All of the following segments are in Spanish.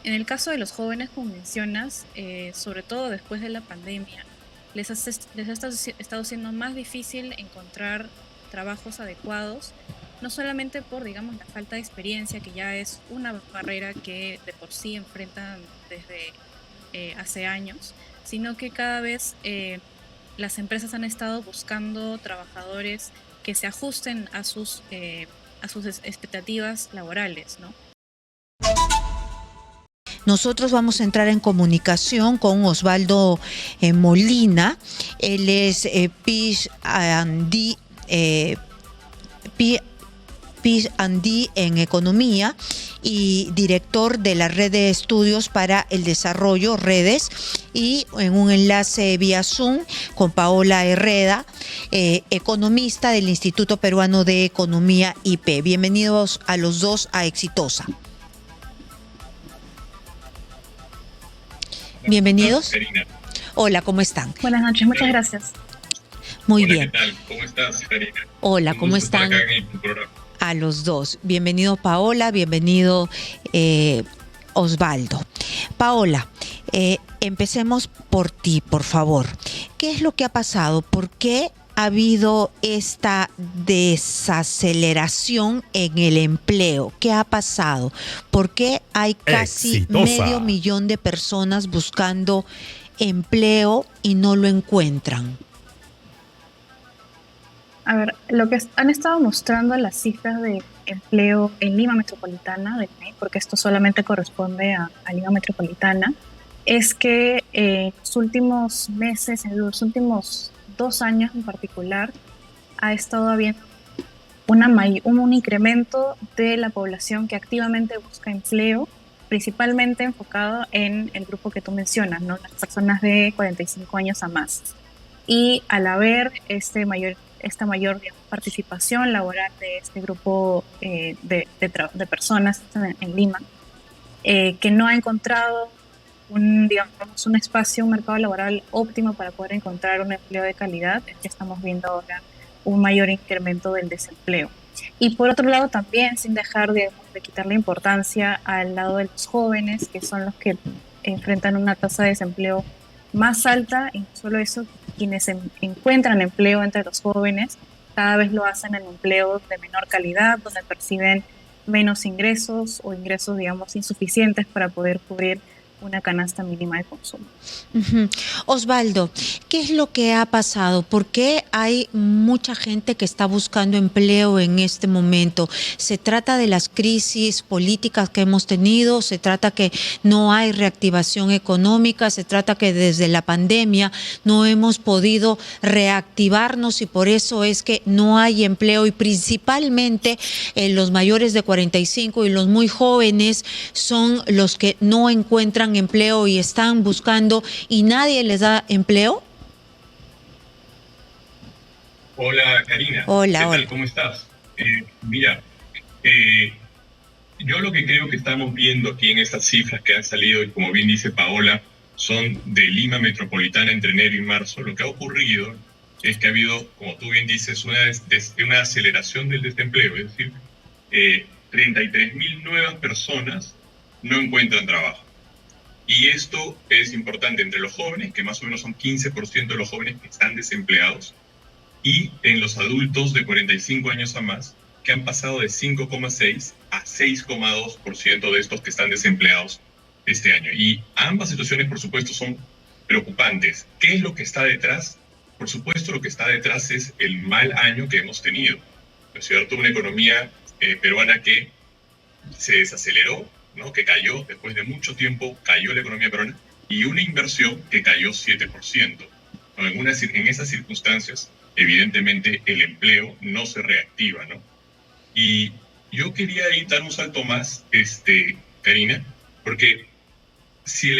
En el caso de los jóvenes, como mencionas, sobre todo después de la pandemia, les ha estado siendo más difícil encontrar trabajos adecuados, no solamente por, digamos, la falta de experiencia, que ya es una barrera que de por sí enfrentan desde hace años, sino que cada vez las empresas han estado buscando trabajadores que se ajusten a sus expectativas laborales, ¿no? Nosotros vamos a entrar en comunicación con Osvaldo Molina. Él es PhD, P&D en Economía y director de la Red de Estudios para el Desarrollo, Redes, y en un enlace vía Zoom con Paola Herrera, economista del Instituto Peruano de Economía IP. Bienvenidos a los dos a Exitosa. Bienvenidos. Karina. Hola, ¿cómo están? Buenas noches, muchas gracias. Muy Hola, bien. ¿qué tal? ¿Cómo estás, Karina? Hola, Un ¿cómo gusto estar están? acá en tu programa. A los dos. Bienvenido Paola, bienvenido Osvaldo. Paola, empecemos por ti, por favor. ¿Qué es lo que ha pasado? ¿Por qué ha habido esta desaceleración en el empleo? ¿Qué ha pasado? ¿Por qué hay casi Exitosa. 500,000 de personas buscando empleo y no lo encuentran? A ver, lo que han estado mostrando las cifras de empleo en Lima Metropolitana, del MEI, porque esto solamente corresponde a Lima Metropolitana, es que en los últimos meses, en los últimos 2 años en particular, ha estado habiendo un incremento de la población que activamente busca empleo, principalmente enfocado en el grupo que tú mencionas, ¿no? Las personas de 45 años a más. Y al haber esta mayor digamos, participación laboral de este grupo de personas en Lima, que no ha encontrado digamos, un espacio, un mercado laboral óptimo para poder encontrar un empleo de calidad, es que estamos viendo ahora un mayor incremento del desempleo. Y por otro lado también, sin dejar de quitarle importancia al lado de los jóvenes, que son los que enfrentan una tasa de desempleo más alta, y no solo eso, quienes encuentran empleo entre los jóvenes, cada vez lo hacen en empleos de menor calidad, donde perciben menos ingresos o ingresos, digamos, insuficientes para poder cubrir una canasta mínima de consumo. Osvaldo, ¿qué es lo que ha pasado? ¿Por qué hay mucha gente que está buscando empleo en este momento? ¿Se trata de las crisis políticas que hemos tenido? ¿Se trata que no hay reactivación económica? ¿Se trata que desde la pandemia no hemos podido reactivarnos y por eso es que no hay empleo? Y principalmente los mayores de 45 y los muy jóvenes son los que no encuentran empleo y están buscando y nadie les da empleo. Hola, Karina. ¿Qué Hola, tal? hola. ¿Cómo estás? Mira, yo lo que creo que estamos viendo aquí en estas cifras que han salido, y como bien dice Paola, son de Lima Metropolitana entre enero y marzo. Lo que ha ocurrido es que ha habido, como tú bien dices, una aceleración del desempleo, es decir, 33.000 nuevas personas no encuentran trabajo. Y esto es importante entre los jóvenes, que más o menos son 15% de los jóvenes que están desempleados, y en los adultos de 45 años a más, que han pasado de 5,6 a 6,2% de estos que están desempleados este año. Y ambas situaciones, por supuesto, son preocupantes. ¿Qué es lo que está detrás? Por supuesto, lo que está detrás es el mal año que hemos tenido. ¿No es cierto? Una economía peruana que se desaceleró, ¿no? Que cayó después de mucho tiempo, cayó la economía peruana, y una inversión que cayó 7%. ¿No? En esas circunstancias, evidentemente, el empleo no se reactiva, ¿no? Y yo quería ahí dar un salto más, Karina, porque si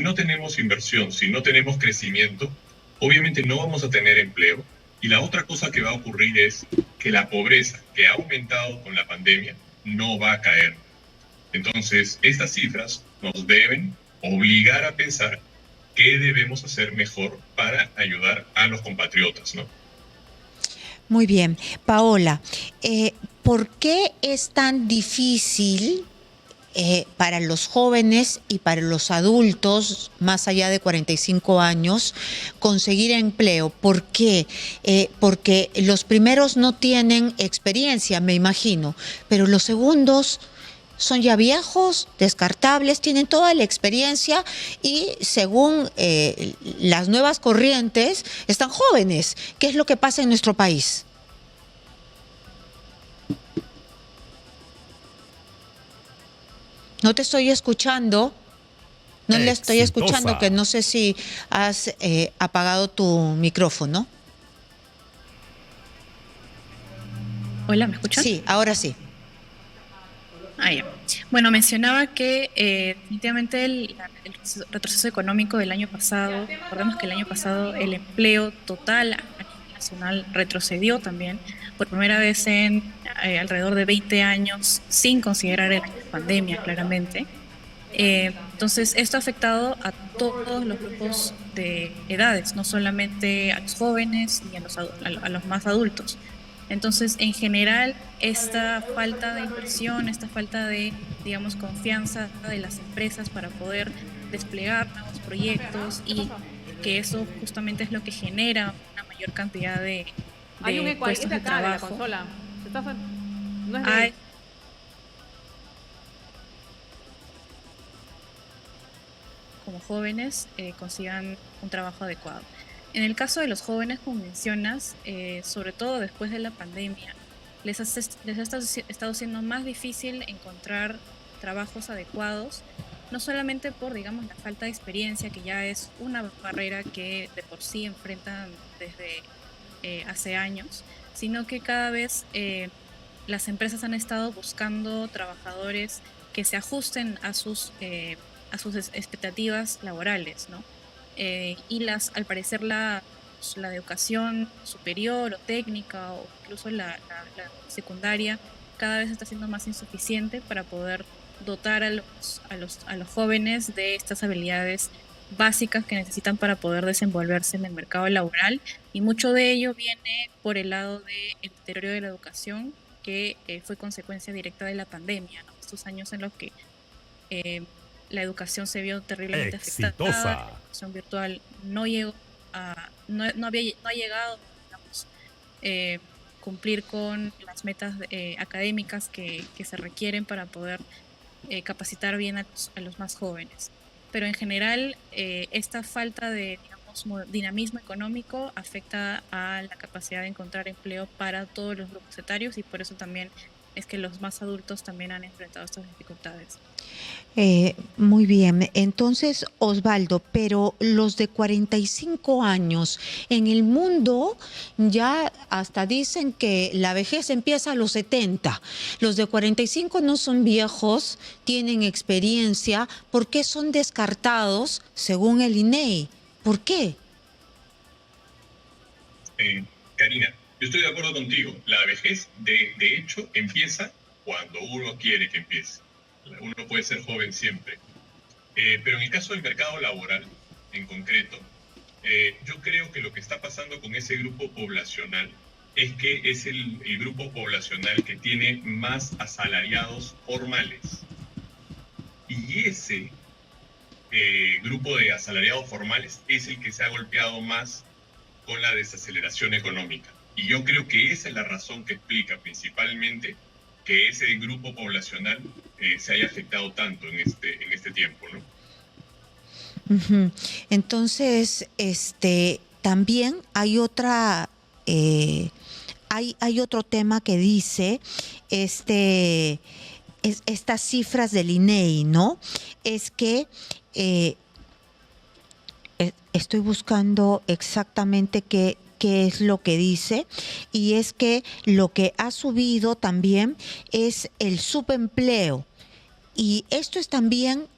no tenemos inversión, si no tenemos crecimiento, obviamente no vamos a tener empleo. Y la otra cosa que va a ocurrir es que la pobreza que ha aumentado con la pandemia no va a caer. Entonces, estas cifras nos deben obligar a pensar qué debemos hacer mejor para ayudar a los compatriotas, ¿no? Muy bien. Paola, ¿por qué es tan difícil para los jóvenes y para los adultos más allá de 45 años conseguir empleo. ¿Por qué? Porque los primeros no tienen experiencia, me imagino, pero los segundos son ya viejos, descartables, tienen toda la experiencia y según las nuevas corrientes están jóvenes. ¿Qué es lo que pasa en nuestro país? No te estoy escuchando. No le estoy escuchando, que no sé si has apagado tu micrófono. Hola, ¿me escuchan? Sí, ahora sí. Ya. Bueno, mencionaba que definitivamente el retroceso económico del año pasado, recordemos que el año pasado el empleo total a nivel nacional retrocedió también por primera vez en alrededor de 20 años, sin considerar el año de pandemia, claramente. Entonces, esto ha afectado a todos los grupos de edades, no solamente a los jóvenes y a los más adultos. Entonces, en general, esta falta de inversión, esta falta de, digamos, confianza de las empresas para poder desplegar nuevos proyectos y que eso justamente es lo que genera una mayor cantidad de puestos de trabajo. De la consola. No es Hay como jóvenes consigan un trabajo adecuado. En el caso de los jóvenes, como mencionas, sobre todo después de la pandemia, les ha estado siendo más difícil encontrar trabajos adecuados, no solamente por, digamos, la falta de experiencia, que ya es una barrera que de por sí enfrentan desde hace años, sino que cada vez las empresas han estado buscando trabajadores que se ajusten a sus expectativas laborales, ¿no? Y al parecer la educación superior o técnica o incluso la secundaria cada vez está siendo más insuficiente para poder dotar a los jóvenes de estas habilidades básicas que necesitan para poder desenvolverse en el mercado laboral, y mucho de ello viene por el lado del deterioro de la educación que fue consecuencia directa de la pandemia, ¿no? Estos años en los que la educación se vio terriblemente afectada, la educación virtual no ha llegado, digamos, cumplir con las metas académicas que se requieren para poder capacitar bien a los más jóvenes. Pero en general, esta falta de, digamos, dinamismo económico afecta a la capacidad de encontrar empleo para todos los grupos etarios, y por eso también es que los más adultos también han enfrentado estas dificultades. Muy bien, entonces Osvaldo, pero los de 45 años en el mundo ya hasta dicen que la vejez empieza a los 70. Los de 45 no son viejos, tienen experiencia. ¿Por qué son descartados según el INEI? ¿Por qué? Karina, yo estoy de acuerdo contigo. La vejez, de hecho, empieza cuando uno quiere que empiece. Uno puede ser joven siempre. Pero en el caso del mercado laboral, en concreto, yo creo que lo que está pasando con ese grupo poblacional es que es el grupo poblacional que tiene más asalariados formales. Y ese grupo de asalariados formales es el que se ha golpeado más con la desaceleración económica. Y yo creo que esa es la razón que explica principalmente que ese grupo poblacional se haya afectado tanto en este tiempo, ¿no? Uh-huh. Entonces, también hay otra, hay otro tema que dice, estas cifras del INEI, ¿no? Es que estoy buscando exactamente qué es lo que dice, y es que lo que ha subido también es el subempleo, y esto es también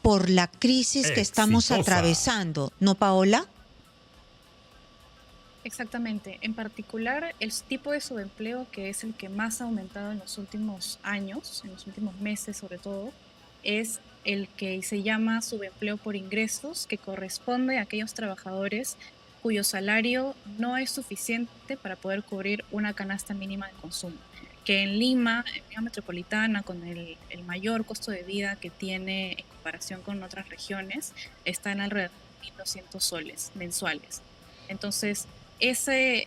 por la crisis que estamos atravesando, ¿no, Paola? Exactamente. En particular, el tipo de subempleo que es el que más ha aumentado en los últimos años, en los últimos meses sobre todo, es el que se llama subempleo por ingresos, que corresponde a aquellos trabajadores cuyo salario no es suficiente para poder cubrir una canasta mínima de consumo. que en Lima metropolitana, con el mayor costo de vida que tiene en comparación con otras regiones, está en alrededor de 1.200 soles mensuales. Entonces, ese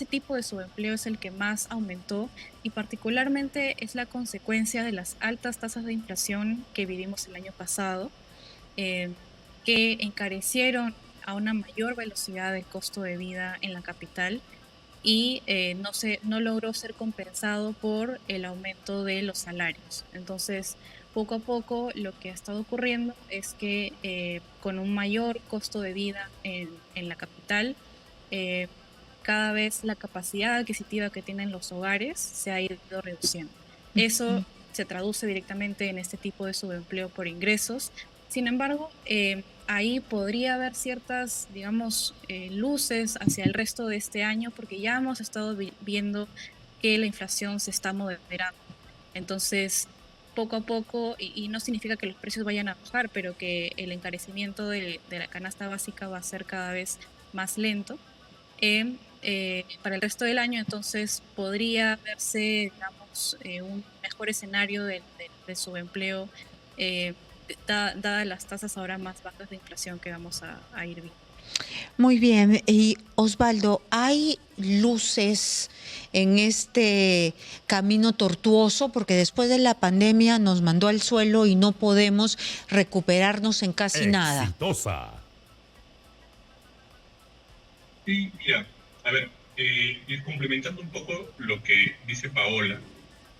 tipo de subempleo es el que más aumentó y particularmente es la consecuencia de las altas tasas de inflación que vivimos el año pasado, eh, que encarecieron a una mayor velocidad el costo de vida en la capital y no logró ser compensado por el aumento de los salarios. Entonces, poco a poco lo que ha estado ocurriendo es que con un mayor costo de vida en la capital, eh, cada vez la capacidad adquisitiva que tienen los hogares se ha ido reduciendo. Eso se traduce directamente en este tipo de subempleo por ingresos. Sin embargo, ahí podría haber ciertas, digamos, luces hacia el resto de este año, porque ya hemos estado viendo que la inflación se está moderando. Entonces, poco a poco, y no significa que los precios vayan a bajar, pero que el encarecimiento de la canasta básica va a ser cada vez más lento. Para el resto del año, entonces podría verse, digamos, un mejor escenario de subempleo, dadas las tasas ahora más bajas de inflación que vamos a ir viendo. Muy bien, y Osvaldo, ¿hay luces en este camino tortuoso? Porque después de la pandemia nos mandó al suelo y no podemos recuperarnos en casi nada. Exitosa. Sí, mira, a ver, y complementando un poco lo que dice Paola,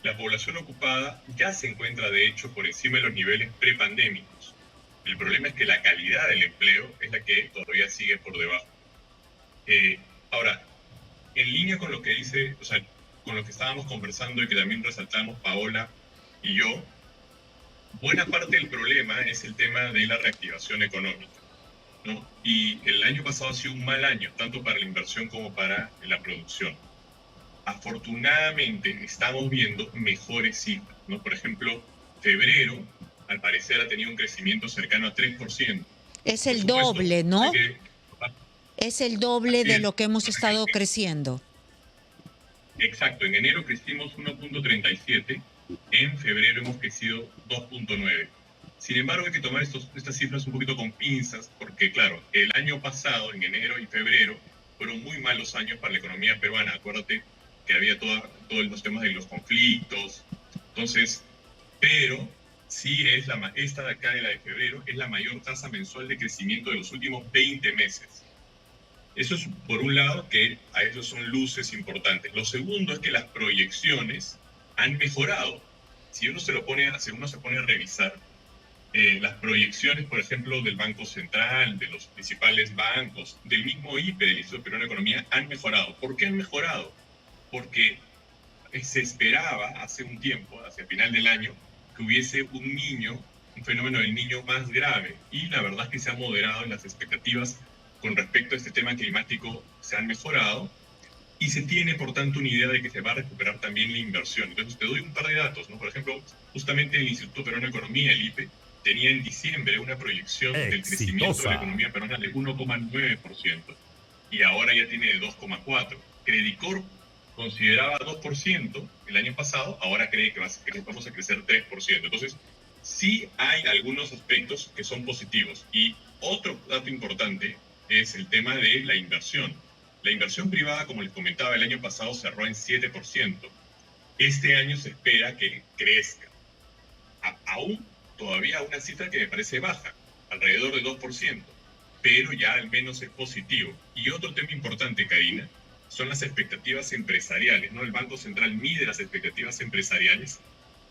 la población ocupada ya se encuentra de hecho por encima de los niveles prepandémicos. El problema es que la calidad del empleo es la que todavía sigue por debajo. Ahora, en línea con lo que dice, o sea, con lo que estábamos conversando y que también resaltamos Paola y yo, buena parte del problema es el tema de la reactivación económica, ¿no? Y el año pasado ha sido un mal año, tanto para la inversión como para la producción. Afortunadamente estamos viendo mejores cifras, ¿no? Por ejemplo, febrero, al parecer, ha tenido un crecimiento cercano a 3%. Es el doble, ¿no? Es el doble de lo que hemos estado creciendo. creciendo. Exacto, en enero crecimos 1.37, en febrero hemos crecido 2.9. Sin embargo, hay que tomar estas cifras un poquito con pinzas, porque claro, el año pasado, en enero y febrero, fueron muy malos años para la economía peruana. Acuérdate que había todos los temas de los conflictos. Entonces, pero sí esta de acá, de la de febrero, es la mayor tasa mensual de crecimiento de los últimos 20 meses. Eso es, por un lado, que a eso son luces importantes. Lo segundo es que las proyecciones han mejorado. Si uno se pone a revisar las proyecciones, por ejemplo, del Banco Central, de los principales bancos, del mismo IPE, del Instituto Peruano de Economía, han mejorado. ¿Por qué han mejorado? Porque se esperaba hace un tiempo, hacia el final del año, que hubiese un fenómeno del niño más grave. Y la verdad es que se ha moderado en las expectativas con respecto a este tema climático, se han mejorado y se tiene, por tanto, una idea de que se va a recuperar también la inversión. Entonces, te doy un par de datos, ¿no? Por ejemplo, justamente el Instituto Peruano de Economía, el IPE, tenía en diciembre una proyección del crecimiento de la economía peruana de 1,9% y ahora ya tiene de 2,4%. Credicorp consideraba 2% el año pasado, ahora cree que vamos a crecer 3%. Entonces, sí hay algunos aspectos que son positivos. Y otro dato importante es el tema de la inversión. La inversión privada, como les comentaba, el año pasado cerró en 7%. Este año se espera que crezca. Aún todavía una cifra que me parece baja, alrededor de 2%, pero ya al menos es positivo. Y otro tema importante, Karina, son las expectativas empresariales, ¿no? El Banco Central mide las expectativas empresariales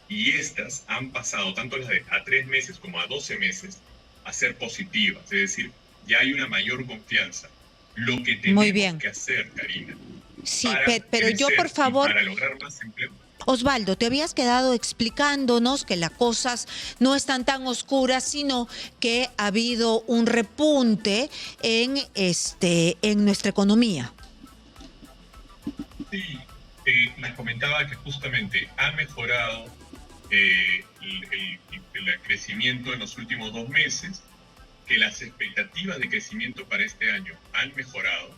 y estas han pasado, tanto las de a 3 meses como a 12 meses, a ser positivas. Es decir, ya hay una mayor confianza. Lo que tenemos que hacer, Karina, sí, pero yo, por favor, para lograr más empleo. Osvaldo, te habías quedado explicándonos que las cosas no están tan oscuras, sino que ha habido un repunte en nuestra economía. Sí, les comentaba que justamente ha mejorado el crecimiento en los últimos 2 meses, que las expectativas de crecimiento para este año han mejorado,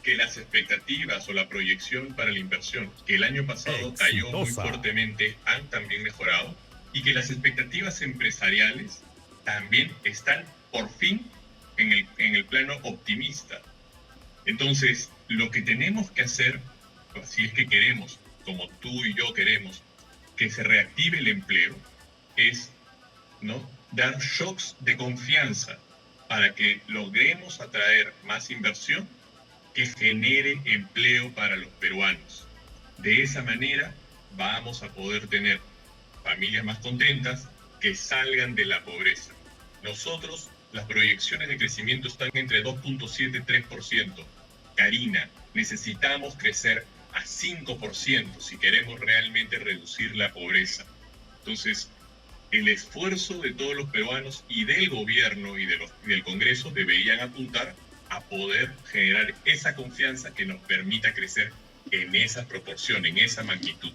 que las expectativas o la proyección para la inversión, que el año pasado cayó muy fuertemente, han también mejorado, y que las expectativas empresariales también están por fin en el plano optimista. Entonces, lo que tenemos que hacer, si es que queremos, como tú y yo queremos, que se reactive el empleo, es, ¿no?, dar shocks de confianza para que logremos atraer más inversión que genere empleo para los peruanos. De esa manera vamos a poder tener familias más contentas que salgan de la pobreza. Nosotros, las proyecciones de crecimiento están entre 2.7 y 3%. Karina, necesitamos crecer a 5% si queremos realmente reducir la pobreza. Entonces, el esfuerzo de todos los peruanos y del gobierno y del Congreso deberían apuntar a poder generar esa confianza que nos permita crecer en esa proporción, en esa magnitud.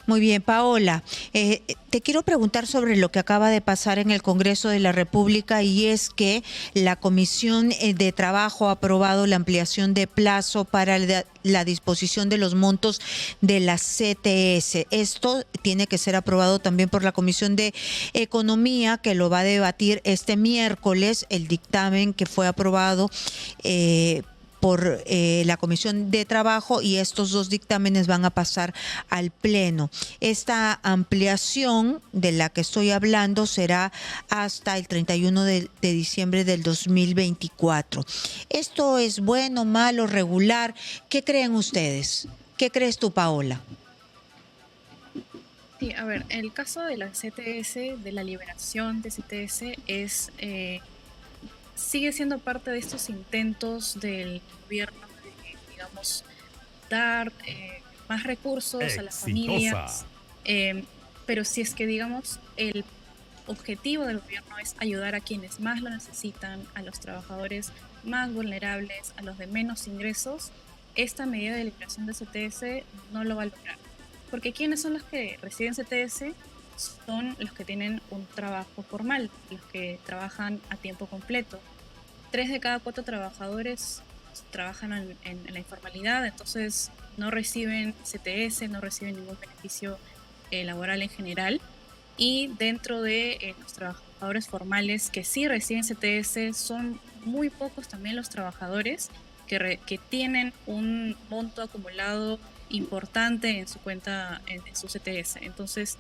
Muy bien, Paola, te quiero preguntar sobre lo que acaba de pasar en el Congreso de la República, y es que la Comisión de Trabajo ha aprobado la ampliación de plazo para la disposición de los montos de la CTS. Esto tiene que ser aprobado también por la Comisión de Economía, que lo va a debatir este miércoles, el dictamen que fue aprobado por la Comisión de Trabajo, y estos dos dictámenes van a pasar al Pleno. Esta ampliación de la que estoy hablando será hasta el 31 de diciembre del 2024. ¿Esto es bueno, malo, regular? ¿Qué creen ustedes? ¿Qué crees tú, Paola? Sí, a ver, el caso de la CTS, de la liberación de CTS, sigue siendo parte de estos intentos del gobierno de, digamos, dar más recursos a las familias, pero si es que, digamos, el objetivo del gobierno es ayudar a quienes más lo necesitan, a los trabajadores más vulnerables, a los de menos ingresos, esta medida de liberación de CTS no lo va a lograr. Porque ¿quiénes son los que reciben CTS? Son los que tienen un trabajo formal, los que trabajan a tiempo completo. 3 de cada 4 trabajadores trabajan en la informalidad, entonces no reciben CTS, no reciben ningún beneficio laboral en general. Y dentro de los trabajadores formales que sí reciben CTS, son muy pocos también los trabajadores que tienen un monto acumulado importante en su cuenta, en su CTS. Entonces,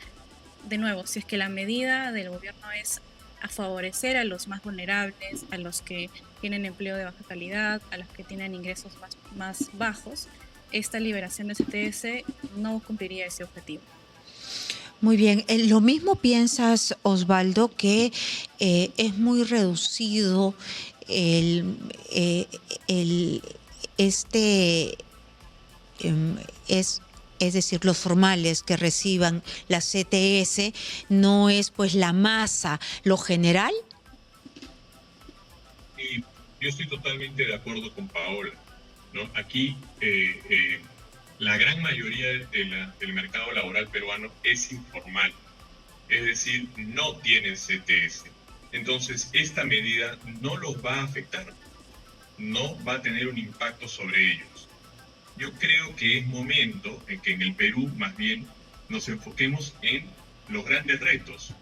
de nuevo, si es que la medida del gobierno es a favorecer a los más vulnerables, a los que tienen empleo de baja calidad, a los que tienen ingresos más bajos, esta liberación de CTS no cumpliría ese objetivo. Muy bien, lo mismo piensas, Osvaldo, que es muy reducido es decir, los formales que reciban la CTS, no es pues la masa, lo general. Y yo estoy totalmente de acuerdo con Paola, ¿no? Aquí la gran mayoría del mercado laboral peruano es informal, es decir, no tienen CTS. Entonces, esta medida no los va a afectar, no va a tener un impacto sobre ellos. Yo creo que es momento en que en el Perú más bien nos enfoquemos en los grandes retos.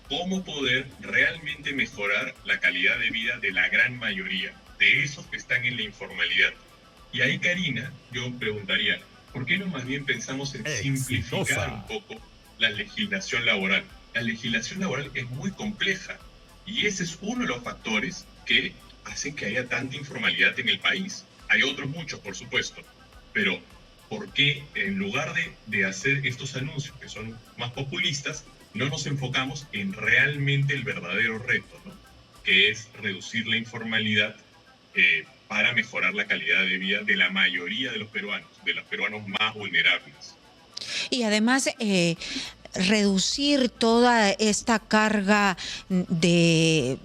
Cómo poder realmente mejorar la calidad de vida de la gran mayoría, de esos que están en la informalidad. Y ahí, Karina, yo preguntaría, ¿por qué no más bien pensamos en simplificar un poco la legislación laboral? La legislación laboral es muy compleja y ese es uno de los factores que hacen que haya tanta informalidad en el país. Hay otros muchos, por supuesto. Pero, ¿por qué en lugar de hacer estos anuncios que son más populistas, no nos enfocamos en realmente el verdadero reto, ¿no?, que es reducir la informalidad para mejorar la calidad de vida de la mayoría de los peruanos más vulnerables? Y además, reducir toda esta carga de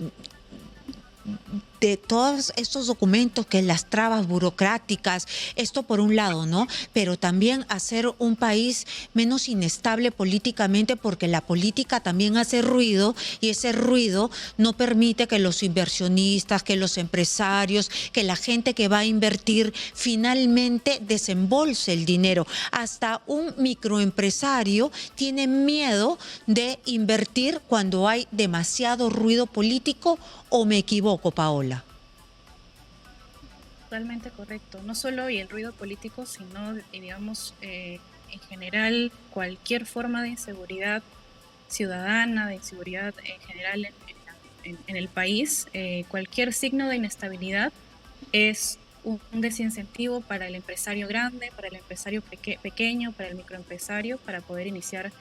de todos estos documentos, que las trabas burocráticas, esto por un lado, ¿no? Pero también hacer un país menos inestable políticamente, porque la política también hace ruido y ese ruido no permite que los inversionistas, que los empresarios, que la gente que va a invertir finalmente desembolse el dinero. Hasta un microempresario tiene miedo de invertir cuando hay demasiado ruido político, ¿o me equivoco, Paola? Totalmente correcto. No solo y el ruido político, sino, digamos, en general, cualquier forma de inseguridad ciudadana, de inseguridad en general en el país, cualquier signo de inestabilidad es un desincentivo para el empresario grande, para el empresario pequeño, para el microempresario, para poder iniciar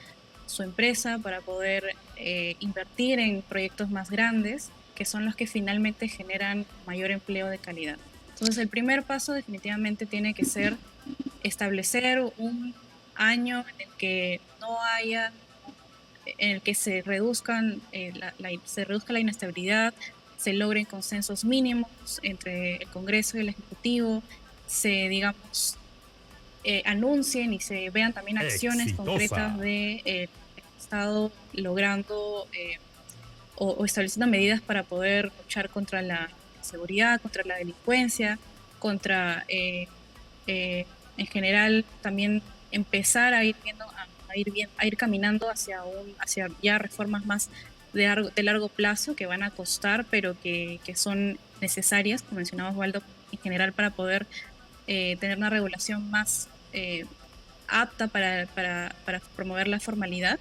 su empresa, para poder invertir en proyectos más grandes, que son los que finalmente generan mayor empleo de calidad. Entonces, el primer paso definitivamente tiene que ser establecer un año en el que no haya, en el que se reduzcan, se reduzca la inestabilidad, se logren consensos mínimos entre el Congreso y el Ejecutivo, se, digamos, anuncien y se vean también acciones concretas de Estado logrando o estableciendo medidas para poder luchar contra la inseguridad, contra la delincuencia, contra, en general, también empezar a ir viendo, a ir caminando hacia ya reformas más de largo plazo que van a costar, pero que son necesarias, como mencionaba Osvaldo, en general para poder tener una regulación más apta para promover la formalidad.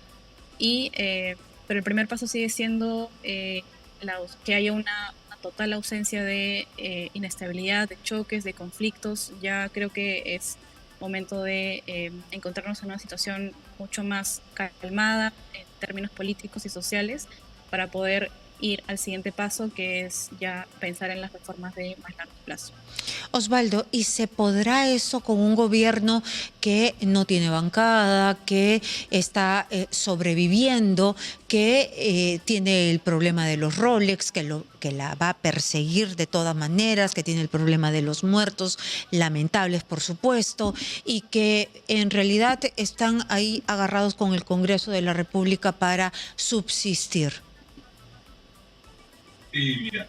Pero el primer paso sigue siendo que haya una total ausencia de inestabilidad, de choques, de conflictos. Ya creo que es momento de encontrarnos en una situación mucho más calmada en términos políticos y sociales para poder ir al siguiente paso, que es ya pensar en las reformas de más largo plazo. Osvaldo, ¿y se podrá eso con un gobierno que no tiene bancada, que está sobreviviendo, que tiene el problema de los Rolex, que la va a perseguir de todas maneras, que tiene el problema de los muertos, lamentables por supuesto, y que en realidad están ahí agarrados con el Congreso de la República para subsistir? Sí, mira,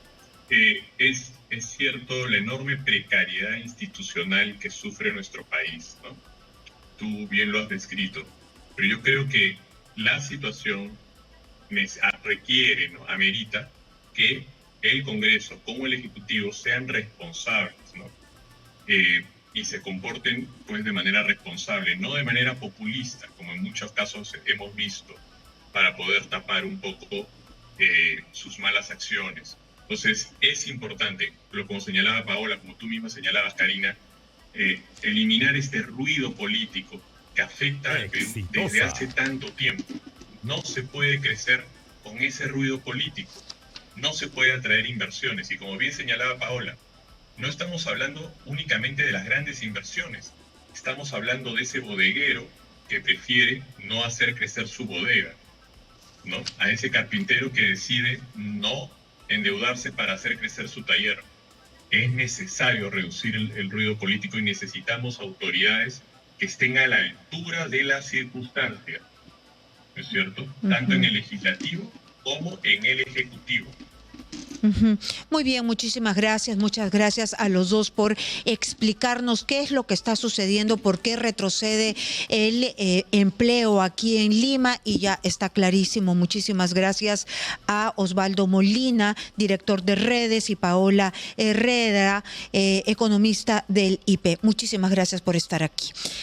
es cierto la enorme precariedad institucional que sufre nuestro país, ¿no? Tú bien lo has descrito, pero yo creo que la situación requiere, ¿no?, amerita que el Congreso como el Ejecutivo sean responsables, ¿no? Y se comporten pues de manera responsable, no de manera populista, como en muchos casos hemos visto, para poder tapar un poco sus malas acciones. Entonces es importante, como señalaba Paola, como tú misma señalabas, Karina, eliminar este ruido político que afecta al Perú desde hace tanto tiempo. No se puede crecer con ese ruido político, no se puede atraer inversiones, y como bien señalaba Paola, no estamos hablando únicamente de las grandes inversiones, estamos hablando de ese bodeguero que prefiere no hacer crecer su bodega, ¿no? A ese carpintero que decide no endeudarse para hacer crecer su taller. Es necesario reducir el ruido político y necesitamos autoridades que estén a la altura de las circunstancias, ¿no es cierto? Tanto en el legislativo como en el ejecutivo. Muy bien, muchísimas gracias, muchas gracias a los dos por explicarnos qué es lo que está sucediendo, por qué retrocede el empleo aquí en Lima, y ya está clarísimo. Muchísimas gracias a Osvaldo Molina, director de redes, y Paola Herrera, economista del IP. Muchísimas gracias por estar aquí.